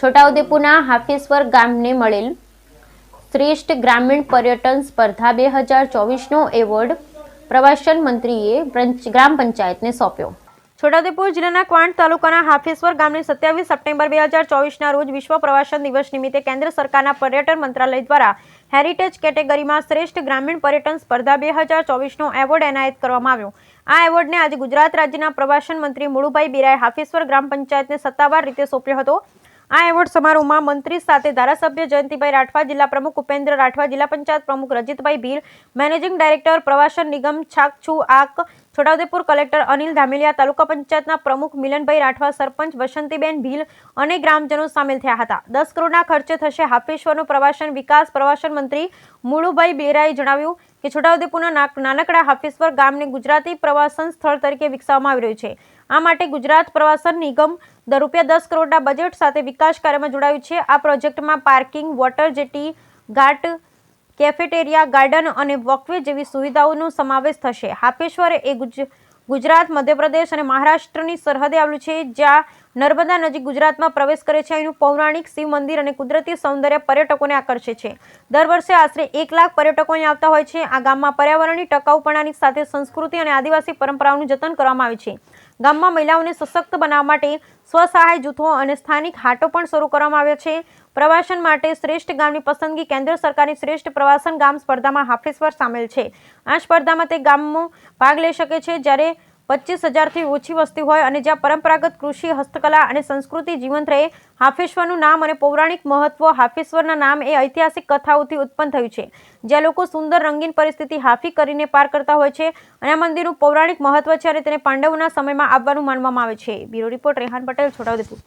છોટાઉદેપુરના હાફીસવર ગામને મળેલ શ્રેષ્ઠ ગ્રામીણ પર્યટન સ્પર્ધા 2024નો એવોર્ડ પ્રવાસન મંત્રીએ ગ્રામ પંચાયતને સોંપ્યો। છોટાઉદેપુર જિલ્લાના ક્વાંટ તાલુકાના હાફીસવર ગામની 27 સપ્ટેમ્બર 2024ના રોજ વિશ્વ પ્રવાસન દિવસ નિમિત્તે કેન્દ્ર સરકારના પર્યટન મંત્રાલય દ્વારા હેરિટેજ કેટેગરીમાં શ્રેષ્ઠ ગ્રામીણ પર્યટન સ્પર્ધા 2024નો એવોર્ડ એનાયત કરવામાં આવ્યો। આ એવોર્ડને આજે ગુજરાત રાજ્યના પ્રવાસન મંત્રી મુળુભાઈ બેરાએ હાફીસવર ગ્રામ પંચાયતને સત્તાવાર રીતે સોંપ્યો હતો। આ એવોર્ડ સમારોહમાં મંત્રી સાથે ધારાસભ્ય જયંતિભાઈ રાઠવા, જિલ્લા પ્રમુખ ઉપેન્દ્ર રાઠવા, જિલ્લા પંચાયત પ્રમુખ રજીતભાઈ ભીલ, મેનેજિંગ ડાયરેક્ટર પ્રવાસન નિગમ છાકછુ આક, છોટાઉદેપુર કલેક્ટર અનિલ ધામેલિયા, તાલુકા પંચાયતના પ્રમુખ મિલનભાઈ રાઠવા, સરપંચ વસંતીબેન ભીલ અને ગ્રામજનો સામેલ થયા હતા। 10 કરોડના ખર્ચે થશે હાફીસવરનો પ્રવાસન વિકાસ। પ્રવાસન મંત્રી મુળુભાઈ બેરાએ જણાવ્યું કે છોટાઉદેપુરના નાનકડા હાફીસવર ગામને ગુજરાતી પ્રવાસન સ્થળ તરીકે વિકસાવવામાં આવી રહ્યું છે। આ માટે ગુજરાત પ્રવાસન નિગમ ₹10 કરોડના બજેટ સાથે વિકાસ કાર્યમાં જોડાયું છે। આ પ્રોજેક્ટમાં પાર્કિંગ, વોટર જેટી, ઘાટ, કેફેટેરિયા, ગાર્ડન અને વોકવે જેવી સુવિધાઓનો સમાવેશ થશે। હાફીસવર એ ગુજરાત, મધ્યપ્રદેશ અને મહારાષ્ટ્રની સરહદે આવેલું છે, જ્યાં નર્મદા નદી ગુજરાતમાં પ્રવેશ કરે છે। અહીંનું પૌરાણિક શિવ મંદિર અને કુદરતી સૌંદર્ય પર્યટકોને આકર્ષે છે। દર વર્ષે આશરે 1 લાખ પર્યટકો અહીં આવતા હોય છે। આ ગામમાં પર્યાવરણની ટકાઉપણાની સાથે સંસ્કૃતિ અને આદિવાસી પરંપરાઓનું જતન કરવામાં આવે છે। ગામમાં મહિલાઓને સશક્ત બનાવવા માટે સ્વસહાય જૂથો અને સ્થાનિક હાટો પણ શરૂ કરવામાં આવ્યા છે। પ્રવાસન માટે શ્રેષ્ઠ ગામની પસંદગી કેન્દ્ર સરકારની શ્રેષ્ઠ પ્રવાસન ગામ સ્પર્ધામાં હાફીસવર સામેલ છે। આ સ્પર્ધામાં તે ગામો ભાગ લઈ શકે છે જ્યારે 25,000થી ઓછી વસ્તી હોય અને જ્યાં પરંપરાગત કૃષિ, હસ્તકલા અને સંસ્કૃતિ જીવંત રહે। હાફીસવરનું નામ અને પૌરાણિક મહત્વ હાફીસવરના નામ એ ઐતિહાસિક કથાઓથી ઉત્પન્ન થયું છે, જ્યાં લોકો સુંદર રંગીન પરિસ્થિતિ હાફી કરીને પાર કરતા હોય છે અને આ મંદિરનું પૌરાણિક મહત્વ છે અને તેને પાંડવોના સમયમાં આવવાનું માનવામાં આવે છે। Bureau report Rehan Patel, Chhota Udepur.